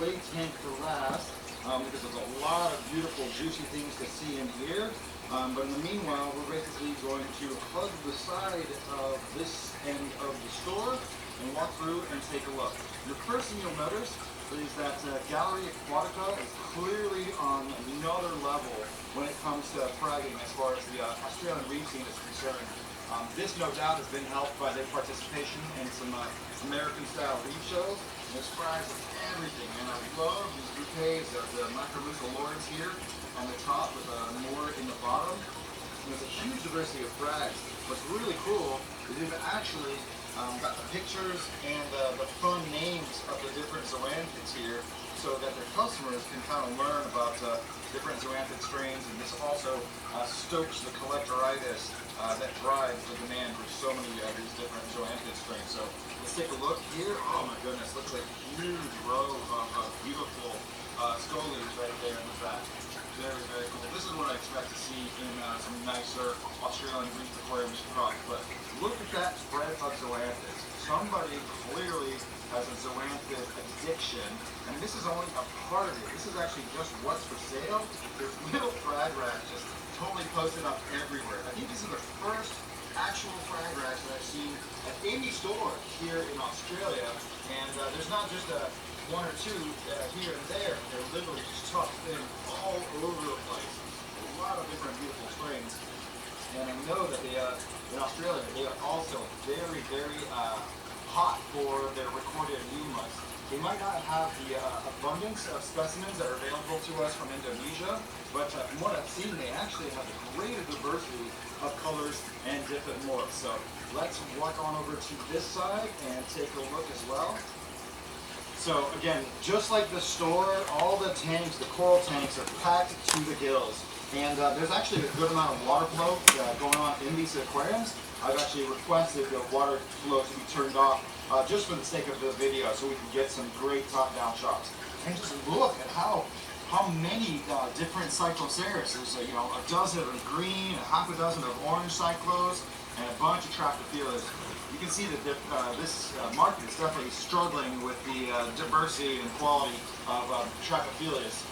display tank for last because there's a lot of beautiful, juicy things to see in here. But in the meanwhile, we're basically going to hug the side of this end of the store and walk through and take a look. The first thing you'll notice is that Gallery Aquatica is clearly on another level when it comes to fragging as far as the Australian reef scene is concerned. This no doubt has been helped by their participation in some American-style reef shows. There's frags of everything, and I love these bouquets of the Micromusa lords here on the top with a moor in the bottom. And there's a huge diversity of frags. What's really cool is they've actually got the pictures and the fun names of the different zoanthids here so that their customers can kind of learn about different zoanthid strains, and this also stokes the collectoritis that drives the demand for so many of these different zoanthid strains. So let's take a look here. Oh my goodness, looks like a huge row of beautiful scolies right there in the back. Very, very cool. This is what I expect to see in some nicer Australian reef aquariums across. But look at that spread of zoanthids. Somebody clearly has a zoanthid addiction, and this is only a part of it. This is actually just what's for sale. There's little frag racks just totally posted up everywhere. I think this is the first actual frag racks that I've seen at any store here in Australia, and there's not just one or two here and there. They're literally just tucked in all over the place. A lot of different beautiful strains, and I know that they, in Australia they are also very, very hot for their recorded numas. They might not have the abundance of specimens that are available to us from Indonesia, but from what I've seen, they actually have a greater diversity of colors and different morphs. So let's walk on over to this side and take a look as well. So again, just like the store, all the tanks, the coral tanks, are packed to the gills. And there's actually a good amount of water flow going on in these aquariums. I've actually requested the water flow to be turned off just for the sake of the video, so we can get some great top-down shots. And just look at how many different cycloceras. There's a dozen of green, a half a dozen of orange cyclos, and a bunch of Trachyphyllus. You can see that this market is definitely struggling with the diversity and quality of Trachyphyllus.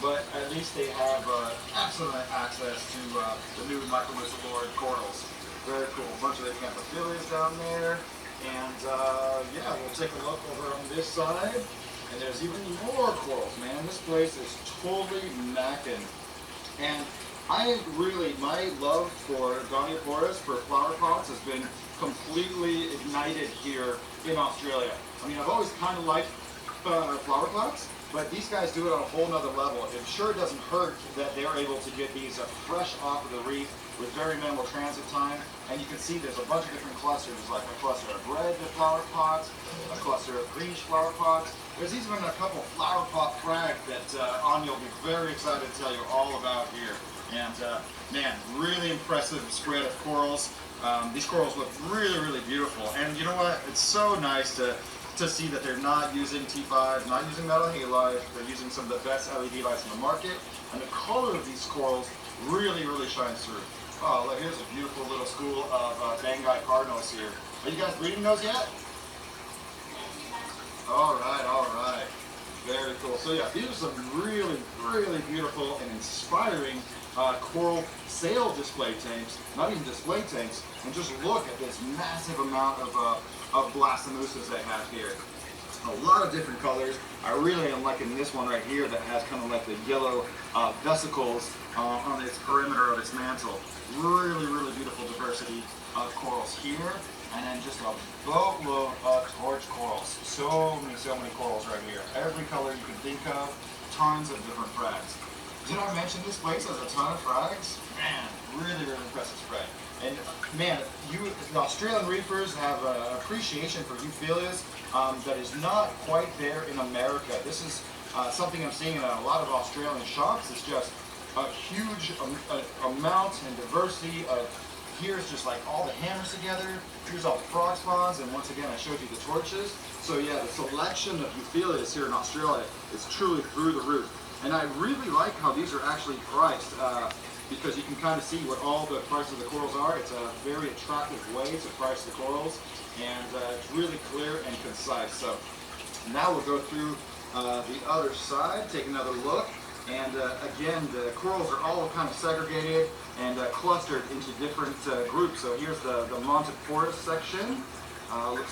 But at least they have excellent access to the new Micromusa lord corals. Very cool. A bunch of the Camphophyllias down there. And yeah, we'll take a look over on this side. And there's even more corals, man. This place is totally mackin'. And my love for Gonioporus, for flower pots, has been completely ignited here in Australia. I mean, I've always kind of liked flower pots, but these guys do it on a whole nother level. It sure doesn't hurt that they're able to get these fresh off of the reef with very minimal transit time. And you can see there's a bunch of different clusters, like a cluster of red flower pots, a cluster of greenish flower pots. There's even a couple flower pot frag that Anya will be very excited to tell you all about here. And man, really impressive spread of corals. These corals look really, really beautiful. And you know what? It's so nice to see that they're not using T5, not using metal halide. They're using some of the best LED lights in the market. And the color of these corals really, really shines through. Oh, look, here's a beautiful little school of Bangai cardinals here. Are you guys breeding those yet? All right. Very cool. So yeah, these are some really, really beautiful and inspiring coral sail display tanks, not even display tanks, and just look at this massive amount of blastomusas they have here. A lot of different colors. I really am liking this one right here that has kind of like the yellow vesicles on its perimeter of its mantle. Really, really beautiful diversity of corals here, and then just a boatload of torch corals. So many corals right here. Every color you can think of, tons of different frags. Did I mention this place has a ton of frags? Man, really, really impressive spread. And man, the Australian reefers have an appreciation for euphyllias that is not quite there in America. This is something I'm seeing in a lot of Australian shops. It's just a huge amount and diversity of, here's just like all the hammers together, here's all the frog spawns, and once again I showed you the torches. So yeah, the selection of euphyllias here in Australia is truly through the roof. And I really like how these are actually priced because you can kind of see what all the prices of the corals are. It's a very attractive way to price the corals, and it's really clear and concise. So now we'll go through the other side, take another look. And again, the corals are all kind of segregated and clustered into different groups. So here's the Monteporus section. Let's